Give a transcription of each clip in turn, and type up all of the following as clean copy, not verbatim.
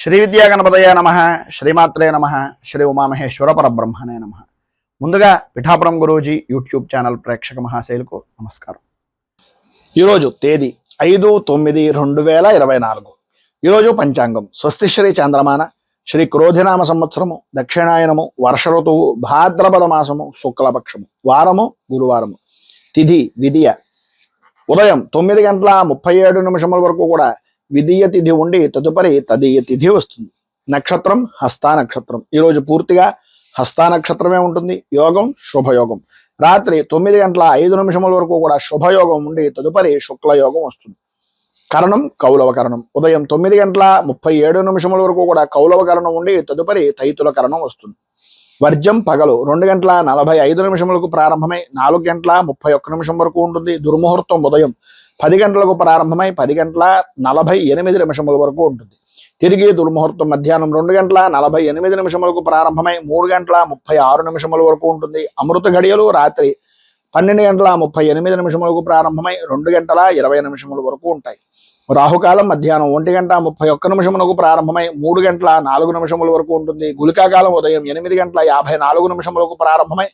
శ్రీ విద్యా గణపతయ నమ, శ్రీమాత్రే నమ, శ్రీ ఉమామహేశ్వర పరబ్రహ్మణే నమ. ముందుగా పిఠాపురం గురూజీ యూట్యూబ్ ఛానల్ ప్రేక్షక మహాశైలకు నమస్కారం. ఈరోజు తేదీ 5/9/2024. ఈరోజు పంచాంగం స్వస్తిశ్రీ చంద్రమాన శ్రీ క్రోధినామ సంవత్సరము, దక్షిణాయనము, వర్ష ఋతువు, భాద్రపద మాసము, శుక్లపక్షము, వారము గురువారము. తిథి విధియ ఉదయం 9:37 వరకు కూడా విధియ తిథి ఉండి తదుపరి తదీయ తిథి వస్తుంది. నక్షత్రం హస్తా నక్షత్రం. ఈరోజు పూర్తిగా హస్తా నక్షత్రమే ఉంటుంది. యోగం శుభయోగం. రాత్రి 9:05 వరకు కూడా శుభయోగం ఉండి తదుపరి శుక్లయోగం వస్తుంది. కరణం కౌలవ కరణం. ఉదయం 9:37 వరకు కూడా కౌలవ కరణం ఉండి తదుపరి తైతుల కరణం వస్తుంది. వర్జం పగలు 2:45 ప్రారంభమై 4:31 వరకు ఉంటుంది. దుర్ముహూర్తం ఉదయం 10 గంటలకు ప్రారంభమై 10:48 వరకు ఉంటుంది. తిరిగి దుర్ముహూర్తం మధ్యాహ్నం 2:48 ప్రారంభమై 3:36 వరకు ఉంటుంది. అమృత గడియలు రాత్రి 12:38 ప్రారంభమై 2:20 వరకు ఉంటాయి. రాహుకాలం మధ్యాహ్నం 1:31 ప్రారంభమై 3:04 వరకు ఉంటుంది. గుళికాకాలం ఉదయం 8:54 ప్రారంభమై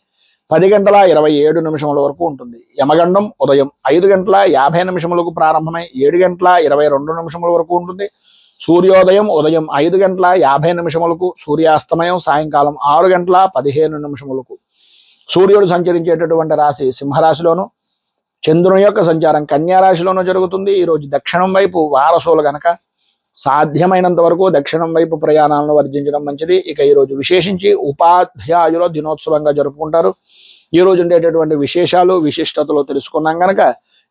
10:27 వరకు ఉంటుంది. యమగండం ఉదయం 5:50 ప్రారంభమై 7:22 వరకు ఉంటుంది. సూర్యోదయం ఉదయం 5:50 సూర్యాస్తమయం సాయంకాలం 6:15 సూర్యుడు సంచరించేటటువంటి రాశి సింహరాశిలోను, చంద్రుని యొక్క సంచారం కన్యారాశిలోనూ జరుగుతుంది. ఈరోజు దక్షిణం వైపు వారసులు గనక సాధ్యమైనంత వరకు దక్షిణం వైపు ప్రయాణాలను వర్జించడం మంచిది. ఇక ఈరోజు విశేషించి ఉపాధ్యాయుల దినోత్సవంగా జరుపుకుంటారు. ఈరోజు ఉండేటటువంటి విశేషాలు విశిష్టతలు తెలుసుకున్నాం కనుక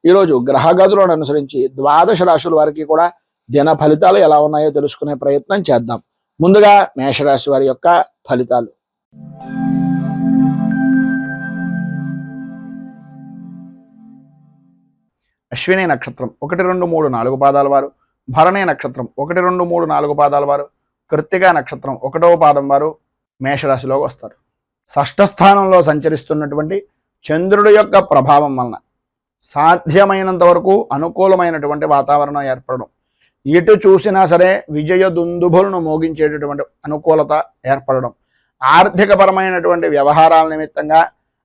ఈరోజు గ్రహగతులను అనుసరించి 12 రాశుల వారికి కూడా దిన ఫలితాలు ఎలా ఉన్నాయో తెలుసుకునే ప్రయత్నం చేద్దాం. ముందుగా మేషరాశి వారి యొక్క ఫలితాలు. అశ్విని నక్షత్రం 1, 2, 3, 4 పాదాల వారు, భరణి నక్షత్రం 1, 2, 3, 4 పాదాల వారు, కృత్తిక నక్షత్రం 1వ పాదం వారు మేషరాశిలోకి వస్తారు. షష్ఠ స్థానంలో సంచరిస్తున్నటువంటి చంద్రుడి యొక్క ప్రభావం వలన సాధ్యమైనంత వరకు అనుకూలమైనటువంటి వాతావరణం ఏర్పడడం, ఎటు చూసినా సరే విజయ దుందుభులను మోగించేటటువంటి అనుకూలత ఏర్పడడం, ఆర్థికపరమైనటువంటి వ్యవహారాల నిమిత్తంగా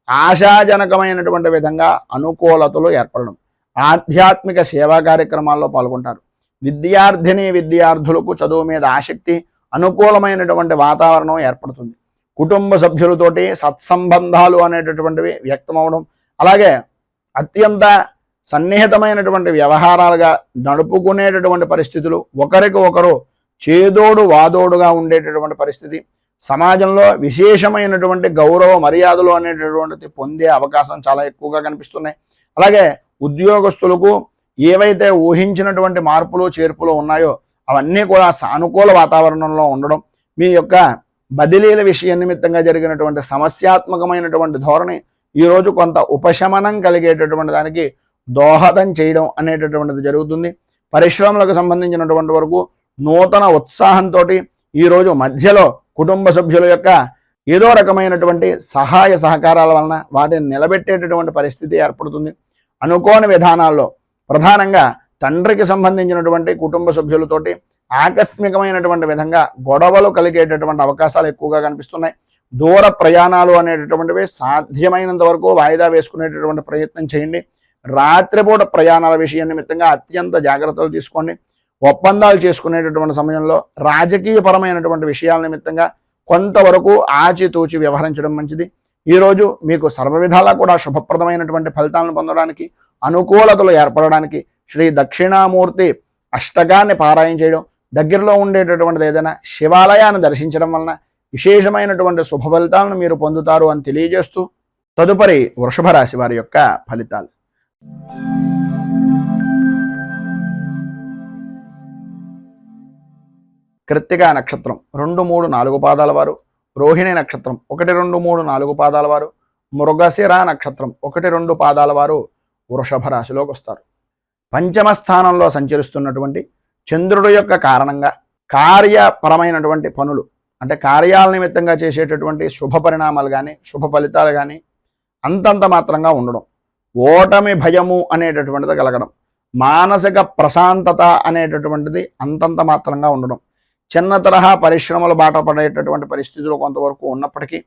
ఆశాజనకమైనటువంటి విధంగా అనుకూలతలు ఏర్పడడం, ఆధ్యాత్మిక సేవా కార్యక్రమాల్లో పాల్గొంటారు. విద్యార్థిని విద్యార్థులకు చదువు మీద ఆసక్తి, అనుకూలమైనటువంటి వాతావరణం ఏర్పడుతుంది. కుటుంబ సభ్యులతోటి సత్సంబంధాలు అనేటటువంటివి వ్యక్తమవడం, అలాగే అత్యంత సన్నిహితమైనటువంటి వ్యవహారాలుగా నడుపుకునేటటువంటి పరిస్థితులు, ఒకరికి ఒకరు చేదోడు వాదోడుగా ఉండేటటువంటి పరిస్థితి, సమాజంలో విశేషమైనటువంటి గౌరవ మర్యాదలు అనేటటువంటిది పొందే అవకాశం చాలా ఎక్కువగా కనిపిస్తున్నాయి. అలాగే ఉద్యోగస్తులకు ఏవైతే ఊహించినటువంటి మార్పులు చేర్పులు ఉన్నాయో అవన్నీ కూడా సానుకూల వాతావరణంలో ఉండడం, మీ యొక్క బదిలీల విషయం నిమిత్తంగా జరిగినటువంటి సమస్యాత్మకమైనటువంటి ధోరణి ఈరోజు కొంత ఉపశమనం కలిగేటటువంటి దానికి దోహదం చేయడం అనేటటువంటిది జరుగుతుంది. పరిశ్రమలకు సంబంధించినటువంటి వరకు నూతన ఉత్సాహంతో ఈరోజు మధ్యలో కుటుంబ సభ్యుల యొక్క ఏదో రకమైనటువంటి సహాయ సహకారాల వలన వాటిని నిలబెట్టేటటువంటి పరిస్థితి ఏర్పడుతుంది. అనుకోని విధానాల్లో ప్రధానంగా తండ్రికి సంబంధించినటువంటి కుటుంబ సభ్యులతోటి ఆకస్మికమైనటువంటి విధంగా గొడవలు కలిగేటటువంటి అవకాశాలు ఎక్కువగా కనిపిస్తున్నాయి. దూర ప్రయాణాలు అనేటటువంటివి సాధ్యమైనంత వరకు వాయిదా వేసుకునేటటువంటి ప్రయత్నం చేయండి. రాత్రిపూట ప్రయాణాల విషయం నిమిత్తంగా అత్యంత జాగ్రత్తలు తీసుకోండి. ఒప్పందాలు చేసుకునేటటువంటి సమయంలో రాజకీయపరమైనటువంటి విషయాల నిమిత్తంగా కొంతవరకు ఆచితూచి వ్యవహరించడం మంచిది. ఈరోజు మీకు సర్వవిధాలా కూడా శుభప్రదమైనటువంటి ఫలితాలను పొందడానికి, అనుకూలతలు ఏర్పడడానికి శ్రీ దక్షిణామూర్తి అష్టకాన్ని పారాయణ చేయడం, దగ్గరలో ఉండేటటువంటిది ఏదైనా శివాలయాన్ని దర్శించడం వలన విశేషమైనటువంటి శుభ ఫలితాలను మీరు పొందుతారు అని తెలియజేస్తూ తదుపరి వృషభ రాశి వారి యొక్క ఫలితాలు. కృత్తిక నక్షత్రం 2, 3, 4 పాదాల వారు, రోహిణి నక్షత్రం 1, 2, 3, 4 పాదాల వారు, మృగశిర నక్షత్రం 1, 2 పాదాల వారు వృషభ రాశిలోకి వస్తారు. పంచమ స్థానంలో సంచరిస్తున్నటువంటి చంద్రుడు యొక్క కారణంగా కార్యపరమైనటువంటి పనులు, అంటే కార్యాల నిమిత్తంగా చేసేటటువంటి శుభ పరిణామాలు కానీ శుభ ఫలితాలు కానీ అంతంత మాత్రంగా ఉండడం, ఓటమి భయము అనేటటువంటిది కలగడం, మానసిక ప్రశాంతత అనేటటువంటిది అంతంత మాత్రంగా ఉండడం, చిన్న తరహా పరిశ్రమలు బాట పడేటటువంటి పరిస్థితులు కొంతవరకు ఉన్నప్పటికీ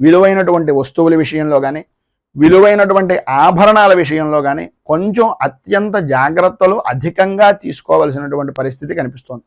విలువైనటువంటి వస్తువుల విషయంలో కానీ విలువైనటువంటి ఆభరణాల విషయంలో కానీ కొంచెం అత్యంత జాగ్రత్తలు అధికంగా తీసుకోవలసినటువంటి పరిస్థితి కనిపిస్తోంది.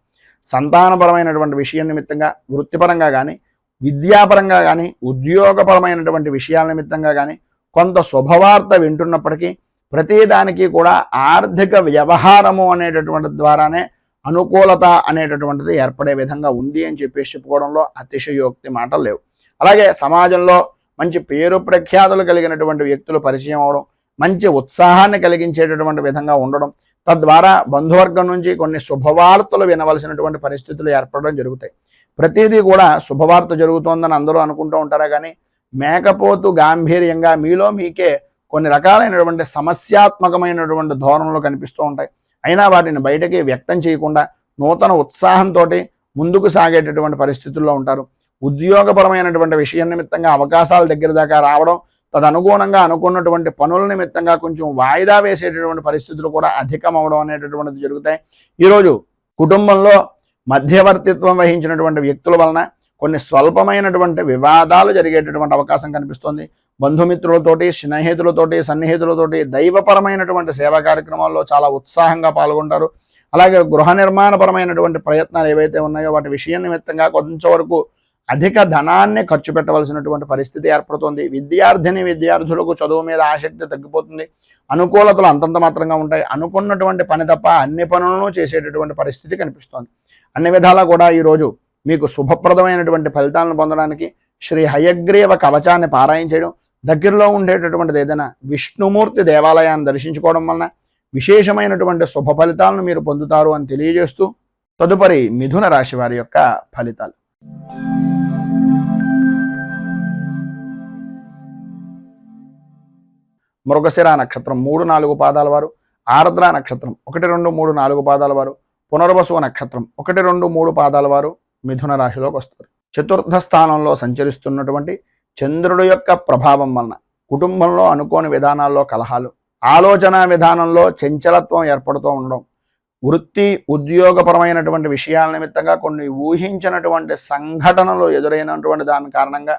సంతానపరమైనటువంటి విషయం నిమిత్తంగా వృత్తిపరంగా కానీ విద్యాపరంగా కానీ ఉద్యోగపరమైనటువంటి విషయాల నిమిత్తంగా కానీ కొంత శుభవార్త వింటున్నప్పటికీ ప్రతిదానికి కూడా ఆర్థిక వ్యవహారము అనేటటువంటి ద్వారానే అనుకూలత అనేటటువంటిది ఏర్పడే విధంగా ఉంది అని చెప్పేసి చెప్పుకోవడంలో అతిశయోక్తి మాటలు లేవు. అలాగే సమాజంలో మంచి పేరు ప్రఖ్యాతులు కలిగినటువంటి వ్యక్తులు పరిచయం అవడం, మంచి ఉత్సాహాన్ని కలిగించేటటువంటి విధంగా ఉండడం, తద్వారా బంధువర్గం నుంచి కొన్ని శుభవార్తలు వినవలసినటువంటి పరిస్థితులు ఏర్పడడం జరుగుతాయి. ప్రతిదీ కూడా శుభవార్త జరుగుతోందని అందరూ అనుకుంటూ ఉంటారా కానీ మేకపోతు గాంభీర్యంగా మీలో మీకే కొన్ని రకాలైనటువంటి సమస్యాత్మకమైనటువంటి ధోరణులు కనిపిస్తూ ఉంటాయి. అయినా వాటిని బయటకి వ్యక్తం చేయకుండా నూతన ఉత్సాహంతో ముందుకు సాగేటటువంటి పరిస్థితుల్లో ఉంటారు. ఉద్యోగపరమైనటువంటి విషయం నిమిత్తంగా అవకాశాల దగ్గర దాకా రావడం, తదనుగుణంగా అనుకున్నటువంటి పనుల నిమిత్తంగా కొంచెం వాయిదా వేసేటటువంటి పరిస్థితులు కూడా అధికం అవడం అనేటటువంటిది జరుగుతాయి. ఈరోజు కుటుంబంలో మధ్యవర్తిత్వం వహించినటువంటి వ్యక్తుల వలన కొన్ని స్వల్పమైనటువంటి వివాదాలు జరిగేటటువంటి అవకాశం కనిపిస్తుంది. బంధుమిత్రులతోటి, స్నేహితులతోటి, సన్నిహితులతోటి దైవపరమైనటువంటి సేవా కార్యక్రమాల్లో చాలా ఉత్సాహంగా పాల్గొంటారు. అలాగే గృహ నిర్మాణపరమైనటువంటి ప్రయత్నాలు ఏవైతే ఉన్నాయో వాటి విషయం నిమిత్తంగా కొంచెం వరకు అధిక ధనాన్ని ఖర్చు పెట్టవలసినటువంటి పరిస్థితి ఏర్పడుతుంది. విద్యార్థులకు చదువు మీద ఆసక్తి తగ్గిపోతుంది. అనుకూలతలు అంతంత మాత్రంగా ఉంటాయి. అనుకున్నటువంటి పని తప్ప అన్ని పనులను చేసేటటువంటి పరిస్థితి కనిపిస్తోంది. అన్ని విధాలా కూడా ఈరోజు మీకు శుభప్రదమైనటువంటి ఫలితాలను పొందడానికి శ్రీ హయగ్రీవ కవచాన్ని పారాయణ చేయడం, దగ్గరలో ఉండేటటువంటిది ఏదైనా విష్ణుమూర్తి దేవాలయాన్ని దర్శించుకోవడం వలన విశేషమైనటువంటి శుభ ఫలితాలను మీరు పొందుతారు అని తెలియజేస్తూ తదుపరి మిథున రాశి వారి యొక్క ఫలితాలు. మృగశిర నక్షత్రం 3-4 పాదాల వారు, ఆర్ద్ర నక్షత్రం 1, 2, 3, 4 పాదాల వారు, పునర్వసు నక్షత్రం 1, 2, 3 పాదాల వారు మిథున రాశిలోకి వస్తారు. చతుర్థ స్థానంలో సంచరిస్తున్నటువంటి చంద్రుడి యొక్క ప్రభావం వలన కుటుంబంలో అనుకోని విధానాల్లో కలహాలు, ఆలోచన విధానంలో చంచలత్వం ఏర్పడుతూ ఉండడం, వృత్తి ఉద్యోగపరమైనటువంటి విషయాల నిమిత్తంగా కొన్ని ఊహించినటువంటి సంఘటనలు ఎదురైనటువంటి దాని కారణంగా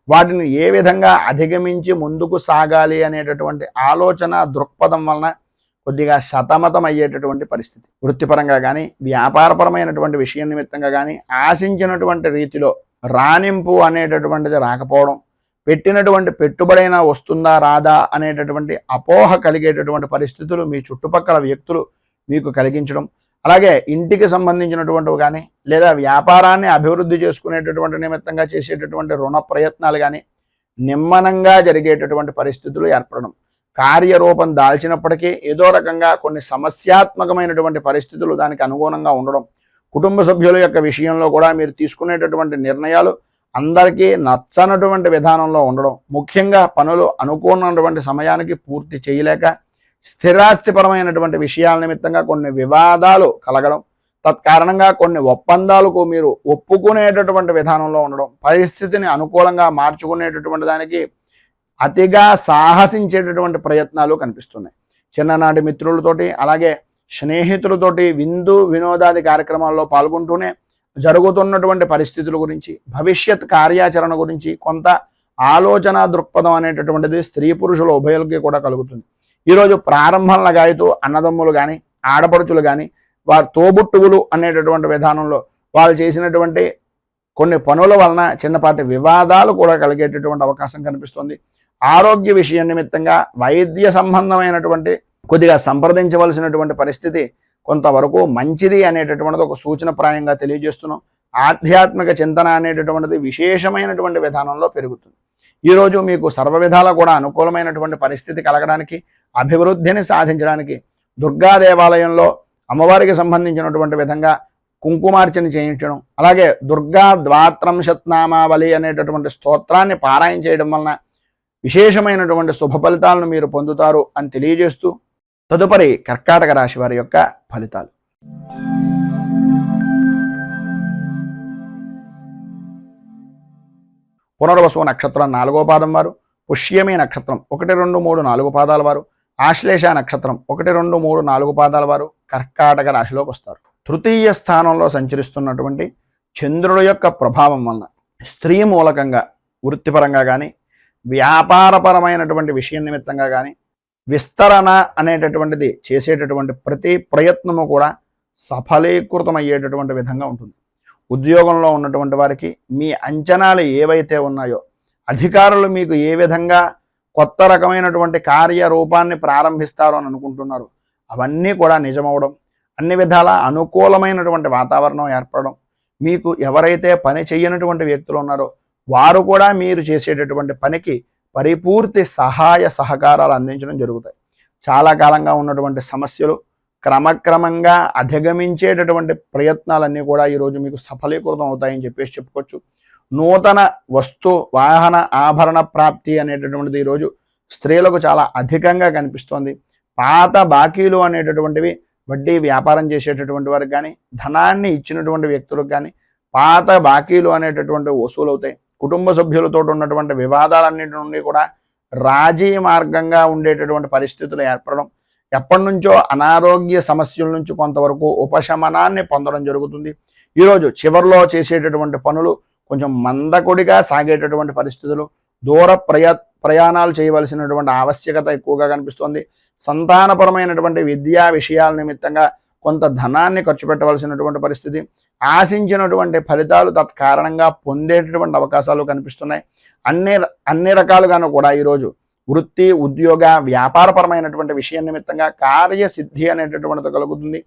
వాటిని ఏ విధంగా అధిగమించి ముందుకు సాగాలి అనేటటువంటి ఆలోచన దృక్పథం వలన కొద్దిగా సతమతం అయ్యేటటువంటి పరిస్థితి. వృత్తిపరంగా కానీ వ్యాపారపరమైనటువంటి విషయం నిమిత్తంగా కానీ ఆశించినటువంటి రీతిలో రాణింపు అనేటటువంటిది రాకపోవడం, పెట్టినటువంటి పెట్టుబడైనా వస్తుందా రాదా అనేటటువంటి అపోహ కలిగేటటువంటి పరిస్థితులు మీ చుట్టుపక్కల వ్యక్తులు మీకు కలిగించడం, అలాగే ఇంటికి సంబంధించినటువంటివి కానీ లేదా వ్యాపారాన్ని అభివృద్ధి చేసుకునేటటువంటి నిమిత్తంగా చేసేటటువంటి రుణ ప్రయత్నాలు కానీ నిమ్మనంగా జరిగేటటువంటి పరిస్థితులు ఏర్పడడం, కార్యరూపం దాల్చినప్పటికీ ఏదో రకంగా కొన్ని సమస్యాత్మకమైనటువంటి పరిస్థితులు దానికి అనుగుణంగా ఉండడం, కుటుంబ సభ్యుల యొక్క విషయంలో కూడా మీరు తీసుకునేటటువంటి నిర్ణయాలు అందరికీ నచ్చనటువంటి విధానంలో ఉండడం, ముఖ్యంగా పనులు అనుకున్నటువంటి సమయానికి పూర్తి చేయలేక స్థిరాస్తిపరమైనటువంటి విషయాల నిమిత్తంగా కొన్ని వివాదాలు కలగడం, తత్కారణంగా కొన్ని ఒప్పందాలకు మీరు ఒప్పుకునేటటువంటి విధానంలో ఉండడం, పరిస్థితిని అనుకూలంగా మార్చుకునేటటువంటి దానికి అతిగా సాహసించేటటువంటి ప్రయత్నాలు కనిపిస్తున్నాయి. చిన్ననాటి మిత్రులతోటి అలాగే స్నేహితులతోటి విందు వినోదాది కార్యక్రమాల్లో పాల్గొంటూనే జరుగుతున్నటువంటి పరిస్థితుల గురించి, భవిష్యత్ కార్యాచరణ గురించి కొంత ఆలోచన దృక్పథం అనేటటువంటిది స్త్రీ పురుషుల ఉభయులకి కూడా కలుగుతుంది. ఈరోజు ప్రారంభం లగాయతూ అన్నదమ్ములు కానీ ఆడపడుచులు కానీ వారి తోబుట్టువులు అనేటటువంటి విధానంలో వాళ్ళు చేసినటువంటి కొన్ని పనుల వలన చిన్నపాటి వివాదాలు కూడా కలిగేటటువంటి అవకాశం కనిపిస్తుంది. ఆరోగ్య విషయం నిమిత్తంగా వైద్య సంబంధమైనటువంటి కొద్దిగా సంప్రదించవలసినటువంటి పరిస్థితి కొంతవరకు మంచిది అనేటటువంటిది ఒక సూచనప్రాయంగా తెలియజేస్తున్నాం. ఆధ్యాత్మిక చింతన అనేటటువంటిది విశేషమైనటువంటి విధానంలో పెరుగుతుంది. ఈరోజు మీకు సర్వ విధాలా కూడా అనుకూలమైనటువంటి పరిస్థితి కలగడానికి, అభివృద్ధిని సాధించడానికి దుర్గా దేవాలయంలో అమ్మవారికి సంబంధించినటువంటి విధంగా కుంకుమార్చన చేయించడం, అలాగే దుర్గా ద్వాత్రంశత్నామావళి అనేటటువంటి స్తోత్రాన్ని పారాయణ చేయడం వలన విశేషమైనటువంటి శుభ ఫలితాలను మీరు పొందుతారు అని తెలియజేస్తూ తదుపరి కర్కాటక రాశి వారి యొక్క ఫలితాలు. పునర్వసు నక్షత్రం 4వ పాదం వారు, పుష్యమి నక్షత్రం 1, 2, 3, 4 పాదాల వారు, ఆశ్లేష నక్షత్రం 1, 2, 3, 4 పాదాల వారు కర్కాటక రాశిలోకి వస్తారు. తృతీయ స్థానంలో సంచరిస్తున్నటువంటి చంద్రుడి యొక్క ప్రభావం వలన స్త్రీ మూలకంగా వృత్తిపరంగా కానీ వ్యాపారపరమైనటువంటి విషయం నిమిత్తంగా కానీ విస్తరణ అనేటటువంటిది చేసేటటువంటి ప్రతి ప్రయత్నము కూడా సఫలీకృతమయ్యేటటువంటి విధంగా ఉంటుంది. ఉద్యోగంలో ఉన్నటువంటి వారికి మీ అంచనాలు ఏవైతే ఉన్నాయో, అధికారులు మీకు ఏ విధంగా కొత్త రకమైనటువంటి కార్యరూపాన్ని ప్రారంభిస్తారు అని అనుకుంటున్నారు, అవన్నీ కూడా నిజమవడం, అన్ని విధాల అనుకూలమైనటువంటి వాతావరణం ఏర్పడడం, మీకు ఎవరైతే పని చేయనటువంటి వ్యక్తులు ఉన్నారో వారు కూడా మీరు చేసేటటువంటి పనికి పరిపూర్తి సహాయ సహకారాలు అందించడం జరుగుతాయి. చాలా కాలంగా ఉన్నటువంటి సమస్యలు క్రమక్రమంగా అధిగమించేటటువంటి ప్రయత్నాలన్నీ కూడా ఈరోజు మీకు సఫలీకృతం అవుతాయని చెప్పేసి చెప్పుకోవచ్చు. నూతన వస్తు వాహన ఆభరణ ప్రాప్తి అనేటటువంటిది ఈరోజు స్త్రీలకు చాలా అధికంగా కనిపిస్తోంది. పాత బాకీలు అనేటటువంటివి వడ్డీ వ్యాపారం చేసేటటువంటి వారికి కానీ, ధనాన్ని ఇచ్చినటువంటి వ్యక్తులకు కానీ పాత బాకీలు అనేటటువంటి వసూలు అవుతాయి. కుటుంబ సభ్యులతో ఉన్నటువంటి వివాదాలన్నింటి నుండి కూడా రాజీ మార్గంగా ఉండేటటువంటి పరిస్థితులు ఏర్పడడం, ఎప్పటి నుంచో అనారోగ్య సమస్యల నుంచి కొంతవరకు ఉపశమనాన్ని పొందడం జరుగుతుంది. ఈరోజు చివరిలో చేసేటటువంటి పనులు కొంచెం మందకొడిగా సాగేటటువంటి పరిస్థితులు, దూర ప్రయాణాలు చేయవలసినటువంటి ఆవశ్యకత ఎక్కువగా కనిపిస్తోంది. సంతానపరమైనటువంటి విద్యా విషయాల నిమిత్తంగా కొంత ధనాన్ని ఖర్చు పెట్టవలసినటువంటి పరిస్థితి, ఆశించినటువంటి ఫలితాలు తత్కారణంగా పొందేటటువంటి అవకాశాలు కనిపిస్తున్నాయి. అన్ని రకాలుగాను కూడా ఈరోజు వృత్తి ఉద్యోగ వ్యాపారపరమైనటువంటి విషయం నిమిత్తంగా కార్యసిద్ధి అనేటటువంటిది కలుగుతుంది.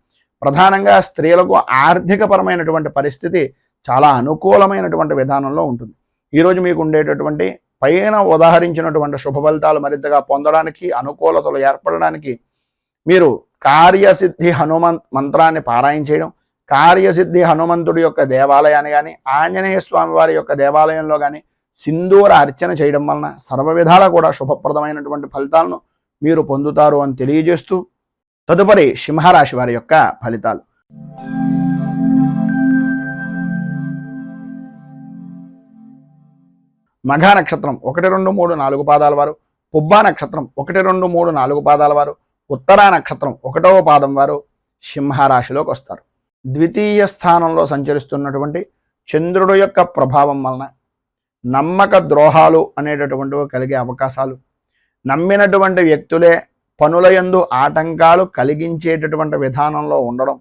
ప్రధానంగా స్త్రీలకు ఆర్థికపరమైనటువంటి పరిస్థితి చాలా అనుకూలమైనటువంటి విధానంలో ఉంటుంది. ఈరోజు మీకు ఉండేటటువంటి పైన ఉదాహరించినటువంటి శుభ ఫలితాలు మరింతగా పొందడానికి, అనుకూలతలు ఏర్పడడానికి మీరు కార్యసిద్ధి మంత్రాన్ని పారాయణ చేయడం, కార్యసిద్ధి హనుమంతుడి యొక్క దేవాలయాన్ని కానీ, ఆంజనేయ స్వామి వారి యొక్క దేవాలయంలో కానీ సింధూర అర్చన చేయడం వలన సర్వ విధాలా కూడా శుభప్రదమైనటువంటి ఫలితాలను మీరు పొందుతారు అని తెలియజేస్తూ, తదుపరి సింహరాశి వారి యొక్క ఫలితాలు. మఘ నక్షత్రం 1, 2, 3, 4 పాదాల వారు, పుబ్బా నక్షత్రం 1, 2, 3, 4 పాదాల వారు, ఉత్తరా నక్షత్రం 1వ పాదం వారు సింహరాశిలోకి వస్తారు. ద్వితీయ స్థానంలో సంచరిస్తున్నటువంటి చంద్రుడు యొక్క ప్రభావం వలన నమ్మక ద్రోహాలు అనేటటువంటివి కలిగే అవకాశాలు, నమ్మినటువంటి వ్యక్తులే పనులయందు ఆటంకాలు కలిగించేటటువంటి విధానంలో ఉండడం,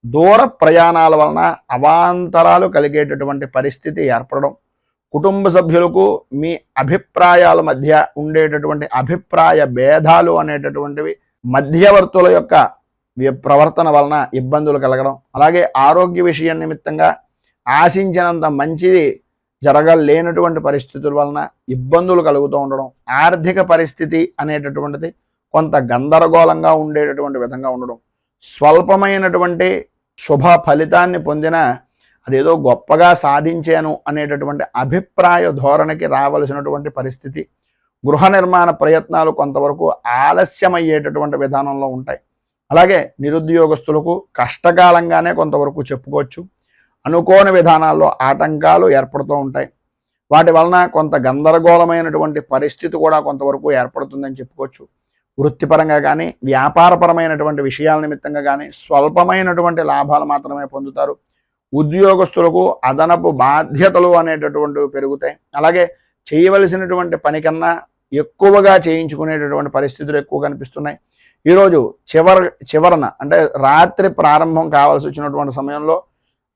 దూర ప్రయాణాల వలన అవాంతరాలు కలిగేటటువంటి పరిస్థితి ఏర్పడడం, కుటుంబ సభ్యులకు మీ అభిప్రాయాల మధ్య ఉండేటటువంటి అభిప్రాయ భేదాలు అనేటటువంటివి, మధ్యవర్తుల యొక్క ప్రవర్తన వలన ఇబ్బందులు కలగడం, అలాగే ఆరోగ్య విషయం నిమిత్తంగా ఆశించినంత మంచిది జరగలేనటువంటి పరిస్థితుల వలన ఇబ్బందులు కలుగుతూ ఉండడం, ఆర్థిక పరిస్థితి అనేటటువంటిది కొంత గందరగోళంగా ఉండేటటువంటి విధంగా ఉండడం, స్వల్పమైనటువంటి శుభ ఫలితాన్ని పొందిన అదేదో గొప్పగా సాధించాను అనేటటువంటి అభిప్రాయ ధోరణికి రావలసినటువంటి పరిస్థితి, గృహ నిర్మాణ ప్రయత్నాలు కొంతవరకు ఆలస్యమయ్యేటటువంటి విధానంలో ఉంటాయి. అలాగే నిరుద్యోగస్తులకు కష్టకాలంగానే కొంతవరకు చెప్పుకోవచ్చు. అనుకోని విధానాల్లో ఆటంకాలు ఏర్పడుతూ ఉంటాయి. వాటి వలన కొంత గందరగోళమైనటువంటి పరిస్థితి కూడా కొంతవరకు ఏర్పడుతుందని చెప్పుకోవచ్చు. వృత్తిపరంగా కానీ వ్యాపారపరమైనటువంటి విషయాల నిమిత్తంగా కానీ స్వల్పమైనటువంటి లాభాలు మాత్రమే పొందుతారు. ఉద్యోగస్తులకు అదనపు బాధ్యతలు అనేటటువంటివి పెరుగుతాయి. అలాగే చేయవలసినటువంటి పని కన్నా ఎక్కువగా చేయించుకునేటటువంటి పరిస్థితులు ఎక్కువ కనిపిస్తున్నాయి. ఈరోజు చివరన అంటే రాత్రి ప్రారంభం కావాల్సి వచ్చినటువంటి సమయంలో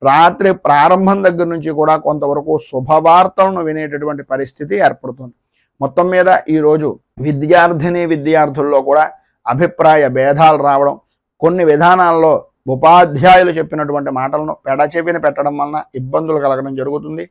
రాత్రి ప్రారంభం దగ్గర నుంచి కూడా కొంతవరకు శుభవార్తలను వినేటటువంటి పరిస్థితి ఏర్పడుతుంది. మొత్తం మీద ఈరోజు విద్యార్థుల్లో కూడా అభిప్రాయ భేదాలు రావడం, కొన్ని విధానాల్లో ఉపాధ్యాయులు చెప్పినటువంటి మాటలను పెడచెవిన పెట్టడం వలన ఇబ్బందులు కలగడం జరుగుతుంది.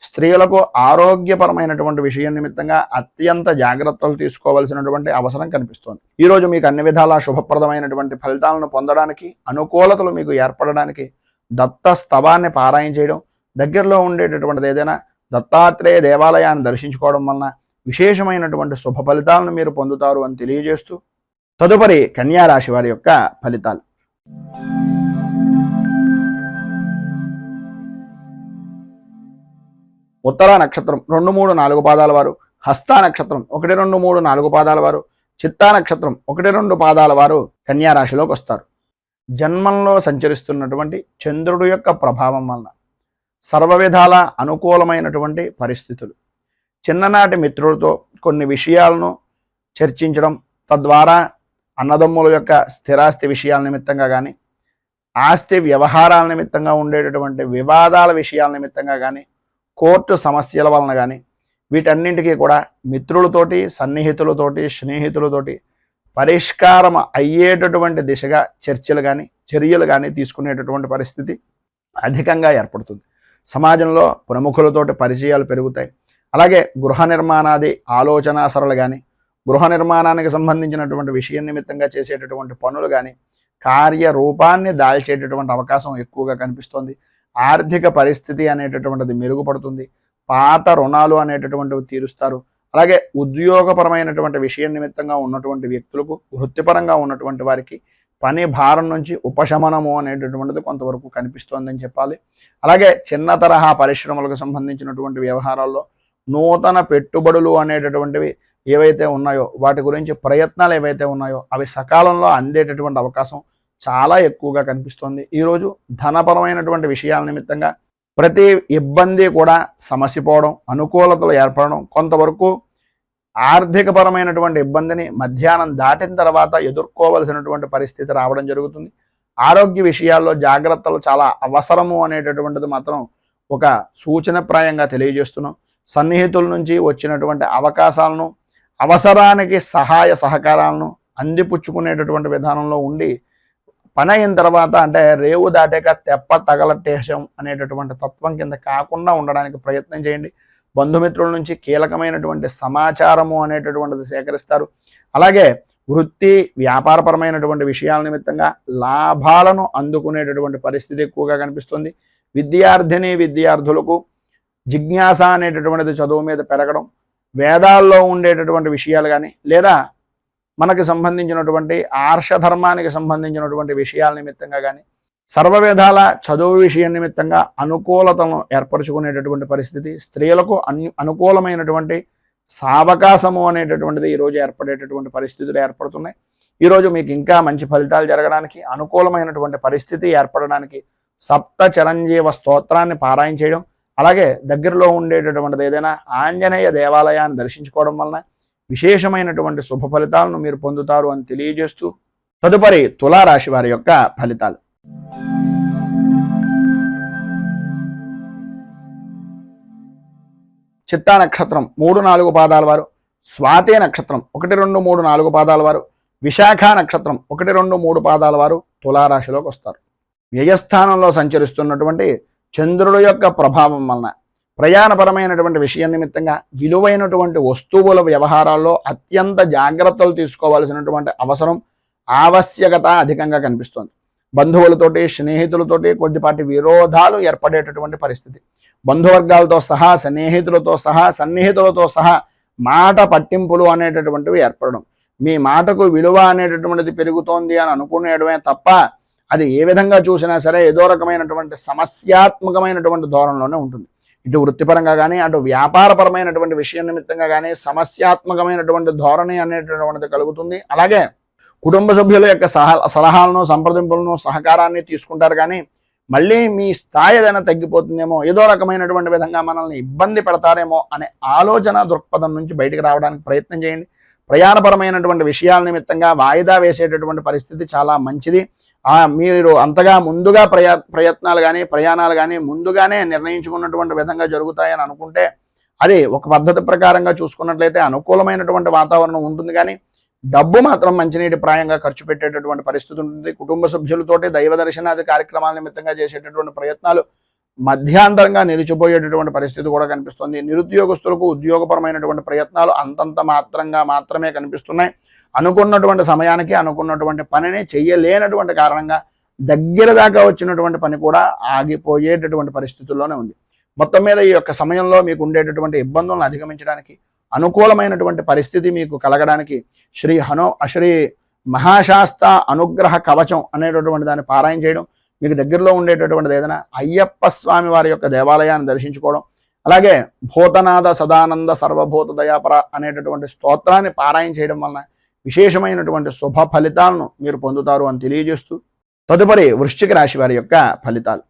స్త్రీలకు ఆరోగ్యపరమైనటువంటి విషయం నిమిత్తంగా అత్యంత జాగ్రత్తలు తీసుకోవాల్సినటువంటి అవసరం కనిపిస్తోంది. ఈరోజు మీకు అన్ని విధాలా శుభప్రదమైనటువంటి ఫలితాలను పొందడానికి, అనుకూలతలు మీకు ఏర్పడడానికి దత్త స్తవాన్ని పారాయణ చేయడం, దగ్గరలో ఉండేటటువంటిది ఏదైనా దత్తాత్రేయ దేవాలయాన్ని దర్శించుకోవడం వలన విశేషమైనటువంటి శుభ ఫలితాలను మీరు పొందుతారు అని తెలియజేస్తూ, తదుపరి కన్యా రాశి వారి యొక్క ఫలితాలు. ఉత్తరా నక్షత్రం 2, 3, 4 పాదాల వారు, హస్తా నక్షత్రం 1, 2, 3, 4 పాదాల వారు, చిత్తా నక్షత్రం 1, 2 పాదాల వారు కన్యా రాశిలోకి వస్తారు. జన్మంలో సంచరిస్తున్నటువంటి చంద్రుడు యొక్క ప్రభావం వలన సర్వ విధాల అనుకూలమైనటువంటి పరిస్థితులు. చిన్ననాటి మిత్రులతో కొన్ని విషయాలను చర్చించడం, తద్వారా అన్నదమ్ముల యొక్క స్థిరాస్తి విషయాల నిమిత్తంగా కానీ, ఆస్తి వ్యవహారాల నిమిత్తంగా ఉండేటటువంటి వివాదాల విషయాల నిమిత్తంగా కానీ, కోర్టు సమస్యల వలన కానీ, వీటన్నింటికీ కూడా మిత్రులతోటి, సన్నిహితులతోటి, స్నేహితులతోటి పరిష్కారం అయ్యేటటువంటి దిశగా చర్యలు కానీ తీసుకునేటటువంటి పరిస్థితి అధికంగా ఏర్పడుతుంది. సమాజంలో ప్రముఖులతోటి పరిచయాలు పెరుగుతాయి. అలాగే గృహ నిర్మాణాది ఆలోచన సరళి కానీ, గృహ నిర్మాణానికి సంబంధించినటువంటి విషయం నిమిత్తంగా చేసేటటువంటి పనులు కానీ కార్యరూపాన్ని దాల్చేటటువంటి అవకాశం ఎక్కువగా కనిపిస్తోంది. ఆర్థిక పరిస్థితి అనేటటువంటిది మెరుగుపడుతుంది. పాత రుణాలు అనేటటువంటివి తీరుస్తారు. అలాగే ఉద్యోగపరమైనటువంటి విషయం నిమిత్తంగా ఉన్నటువంటి వ్యక్తులకు, వృత్తిపరంగా ఉన్నటువంటి వారికి పని భారం నుంచి ఉపశమనము అనేటటువంటిది కొంతవరకు కనిపిస్తోందని చెప్పాలి. అలాగే చిన్న తరహా పరిశ్రమలకు సంబంధించినటువంటి వ్యవహారాల్లో నూతన పెట్టుబడులు అనేటటువంటివి ఏవైతే ఉన్నాయో, వాటి గురించి ప్రయత్నాలు ఏవైతే ఉన్నాయో అవి సకాలంలో అందేటటువంటి అవకాశం చాలా ఎక్కువగా కనిపిస్తోంది. ఈరోజు ధనపరమైనటువంటి విషయాల నిమిత్తంగా ప్రతి ఇబ్బంది కూడా సమసిపోవడం, అనుకూలతలు ఏర్పడడం, కొంతవరకు ఆర్థికపరమైనటువంటి ఇబ్బందిని మధ్యాహ్నం దాటిన తర్వాత ఎదుర్కోవలసినటువంటి పరిస్థితి రావడం జరుగుతుంది. ఆరోగ్య విషయాల్లో జాగ్రత్తలు చాలా అవసరము అనేటటువంటిది మాత్రం ఒక సూచనప్రాయంగా తెలియజేస్తున్నాం. సన్నిహితుల నుంచి వచ్చినటువంటి అవకాశాలను, అవసరానికి సహాయ సహకారాలను అందిపుచ్చుకునేటటువంటి విధానంలో ఉండి పని అయిన తర్వాత అంటే రేవు దాటాక తెప్ప తగలటేషం అనేటటువంటి తత్వం కింద కాకుండా ఉండడానికి ప్రయత్నం చేయండి. బంధుమిత్రుల నుంచి కీలకమైనటువంటి సమాచారము అనేటటువంటిది సేకరిస్తారు. అలాగే వృత్తి వ్యాపారపరమైనటువంటి విషయాల నిమిత్తంగా లాభాలను అందుకునేటటువంటి పరిస్థితి ఎక్కువగా కనిపిస్తుంది. విద్యార్థులకు జిజ్ఞాస అనేటటువంటిది చదువు మీద పెరగడం, వేదాల్లో ఉండేటటువంటి విషయాలు కానీ, లేదా మనకి సంబంధించినటువంటి ఆర్షధర్మానికి సంబంధించినటువంటి విషయాల నిమిత్తంగా కానీ, సర్వ విధాల చదువు విషయం నిమిత్తంగా అనుకూలతను ఏర్పరచుకునేటటువంటి పరిస్థితి, స్త్రీలకు అనుకూలమైనటువంటి సావకాశము అనేటటువంటిది ఈరోజు ఏర్పడేటటువంటి పరిస్థితులు ఏర్పడుతున్నాయి. ఈరోజు మీకు ఇంకా మంచి ఫలితాలు జరగడానికి, అనుకూలమైనటువంటి పరిస్థితి ఏర్పడడానికి సప్త చిరంజీవ స్తోత్రాన్ని పారాయణ చేయడం, అలాగే దగ్గరలో ఉండేటటువంటిది ఏదైనా ఆంజనేయ దేవాలయాన్ని దర్శించుకోవడం వలన విశేషమైనటువంటి శుభ ఫలితాలను మీరు పొందుతారు అని తెలియజేస్తూ, తదుపరి తులారాశి వారి యొక్క ఫలితాలు. చిత్తా నక్షత్రం 3-4 పాదాల వారు, స్వాతి నక్షత్రం 1, 2, 3, 4 పాదాల వారు, విశాఖ నక్షత్రం 1, 2, 3 పాదాల వారు తులారాశిలోకి వస్తారు. వ్యయస్థానంలో సంచరిస్తున్నటువంటి చంద్రుడి యొక్క ప్రభావం వలన ప్రయాణపరమైనటువంటి విషయం నిమిత్తంగా విలువైనటువంటి వస్తువుల వ్యవహారాల్లో అత్యంత జాగ్రత్తలు తీసుకోవాల్సినటువంటి అవసరం, ఆవశ్యకత అధికంగా కనిపిస్తోంది. బంధువులతోటి, స్నేహితులతోటి కొద్దిపాటి విరోధాలు ఏర్పడేటటువంటి పరిస్థితి. బంధువర్గాలతో సహా, స్నేహితులతో సహా, సన్నిహితులతో సహా మాట పట్టింపులు అనేటటువంటివి ఏర్పడడం, మీ మాటకు విలువ అనేటటువంటిది పెరుగుతోంది అని అనుకునేయడమే తప్ప అది ఏ విధంగా చూసినా సరే ఏదో రకమైనటువంటి సమస్యాత్మకమైనటువంటి ధోరణిలోనే ఉంటుంది. ఇటు వృత్తిపరంగా కానీ, అటు వ్యాపారపరమైనటువంటి విషయం నిమిత్తంగా కానీ సమస్యాత్మకమైనటువంటి ధోరణి అనేటటువంటిది కలుగుతుంది. అలాగే కుటుంబ సభ్యుల యొక్క సలహాలను, సంప్రదింపులను, సహకారాన్ని తీసుకుంటారు. కానీ మళ్ళీ మీ స్థాయి ఏదైనా తగ్గిపోతుందేమో, ఏదో రకమైనటువంటి విధంగా మనల్ని ఇబ్బంది పెడతారేమో అనే ఆలోచన దృక్పథం నుంచి బయటకు రావడానికి ప్రయత్నం చేయండి. ప్రయాణపరమైనటువంటి విషయాల నిమిత్తంగా వాయిదా వేసేటటువంటి పరిస్థితి చాలా మంచిది. మీరు అంతగా ముందుగా ప్రయత్నాలు కానీ, ప్రయాణాలు కానీ ముందుగానే నిర్ణయించుకున్నటువంటి విధంగా జరుగుతాయని అనుకుంటే అది ఒక పద్ధతి ప్రకారంగా చూసుకున్నట్లయితే అనుకూలమైనటువంటి వాతావరణం ఉంటుంది. కానీ డబ్బు మాత్రం మంచినీటి ప్రాయంగా ఖర్చు పెట్టేటటువంటి పరిస్థితి ఉంటుంది. కుటుంబ సభ్యులతోటి దైవ దర్శనాది కార్యక్రమాల నిమిత్తంగా చేసేటటువంటి ప్రయత్నాలు మధ్యాంతరంగా నిలిచిపోయేటటువంటి పరిస్థితి కూడా కనిపిస్తుంది. నిరుద్యోగస్తులకు ఉద్యోగపరమైనటువంటి ప్రయత్నాలు అంతంత మాత్రమే కనిపిస్తున్నాయి. అనుకున్నటువంటి సమయానికి అనుకున్నటువంటి పనిని చెయ్యలేనటువంటి కారణంగా దగ్గర దాకా వచ్చినటువంటి పని కూడా ఆగిపోయేటటువంటి పరిస్థితుల్లోనే ఉంది. మొత్తం మీద ఈ యొక్క సమయంలో మీకు ఉండేటటువంటి ఇబ్బందులను అధిగమించడానికి, అనుకూలమైనటువంటి పరిస్థితి మీకు కలగడానికి శ్రీ మహాశాస్త అనుగ్రహ కవచం అనేటటువంటి దాన్ని పారాయణ చేయడం, మీకు దగ్గరలో ఉండేటటువంటిది ఏదైనా అయ్యప్ప స్వామి వారి యొక్క దేవాలయాన్ని దర్శించుకోవడం, అలాగే భూతనాథ సదానంద సర్వభూత దయాపర అనేటటువంటి స్తోత్రాన్ని పారాయణ చేయడం వలన విశేషమైనటువంటి శుభ ఫలితాలను మీరు పొందుతారు అని తెలియజేస్తూ, తదుపరి వృశ్చిక రాశి వారి యొక్క ఫలితాలు.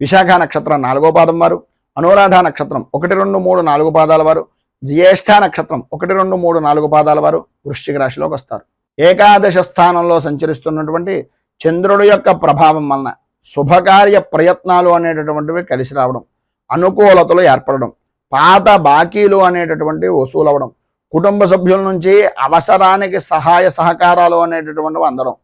విశాఖ నక్షత్రం 4వ పాదం వారు, అనురాధ నక్షత్రం 1, 2, 3, 4 పాదాల వారు, జ్యేష్ఠ నక్షత్రం 1, 2, 3, 4 పాదాల వారు వృశ్చిక రాశిలోకి వస్తారు. ఏకాదశ స్థానంలో సంచరిస్తున్నటువంటి చంద్రుడి యొక్క ప్రభావం వలన శుభకార్య ప్రయత్నాలు అనేటటువంటివి కలిసి రావడం, అనుకూలతలు ఏర్పడడం, పాత బాకీలు అనేటటువంటివి వసూలవడం, కుటుంబ సభ్యుల నుంచి అవసరానికి సహాయ సహకారాలు అనేటటువంటివి అందడం,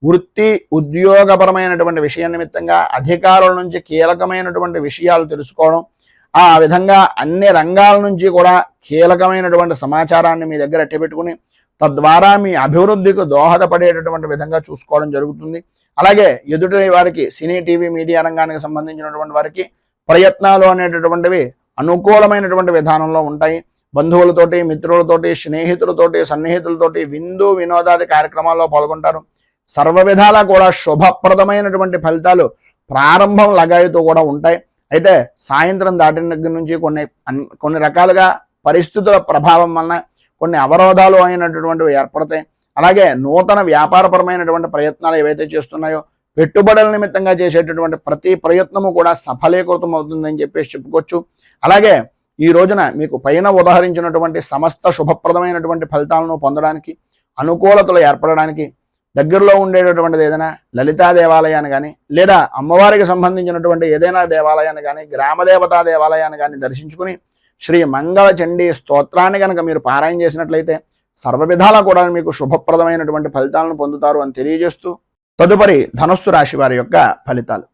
వృత్తి ఉద్యోగపరమైనటువంటి విషయ నిమిత్తంగా అధికారుల నుంచి కీలకమైనటువంటి విషయాలు తెలుసుకోవడం, ఆ విధంగా అన్ని రంగాల నుంచి కూడా కీలకమైనటువంటి సమాచారాన్ని మీ దగ్గర అట్టపెట్టుకుని తద్వారా మీ అభివృద్ధికి దోహదపడేటటువంటి విధంగా చూసుకోవడం జరుగుతుంది. అలాగే ఎదుటి వారికి సినీ టీవీ మీడియా రంగానికి సంబంధించినటువంటి వారికి ప్రయత్నాలు అనేటటువంటివి అనుకూలమైనటువంటి విధానంలో ఉంటాయి. బంధువులతోటి, మిత్రులతోటి, స్నేహితులతోటి, సన్నిహితులతోటి విందు వినోదాది కార్యక్రమాల్లో పాల్గొంటారు. సర్వ విధాలా కూడా శుభప్రదమైనటువంటి ఫలితాలు ప్రారంభం లగాయితో కూడా ఉంటాయి. అయితే సాయంత్రం దాటిన దగ్గర నుంచి కొన్ని రకాలుగా పరిస్థితుల ప్రభావం వలన కొన్ని అవరోధాలు అయినటువంటివి ఏర్పడతాయి. అలాగే నూతన వ్యాపారపరమైనటువంటి ప్రయత్నాలు ఏవైతే చేస్తున్నాయో పెట్టుబడుల నిమిత్తంగా చేసేటటువంటి ప్రతి ప్రయత్నము కూడా సఫలీకృతం అవుతుందని చెప్పేసి చెప్పుకోవచ్చు. అలాగే ఈ రోజున మీకు పైన ఉదాహరించినటువంటి సమస్త శుభప్రదమైనటువంటి ఫలితాలను పొందడానికి, అనుకూలతలు ఏర్పడడానికి దగ్గరలో ఉండేటటువంటిది ఏదైనా లలితా దేవాలయాన్ని కానీ, లేదా అమ్మవారికి సంబంధించినటువంటి ఏదైనా దేవాలయాన్ని కానీ, గ్రామదేవతా దేవాలయాన్ని కానీ దర్శించుకుని శ్రీ మంగళ చండీ స్తోత్రాన్ని కనుక మీరు పారాయణ చేసినట్లయితే సర్వ విధాలా కూడా మీకు శుభప్రదమైనటువంటి ఫలితాలను పొందుతారు అని తెలియజేస్తూ తదుపరి ధనుస్సు రాశి వారి యొక్క ఫలితాలు.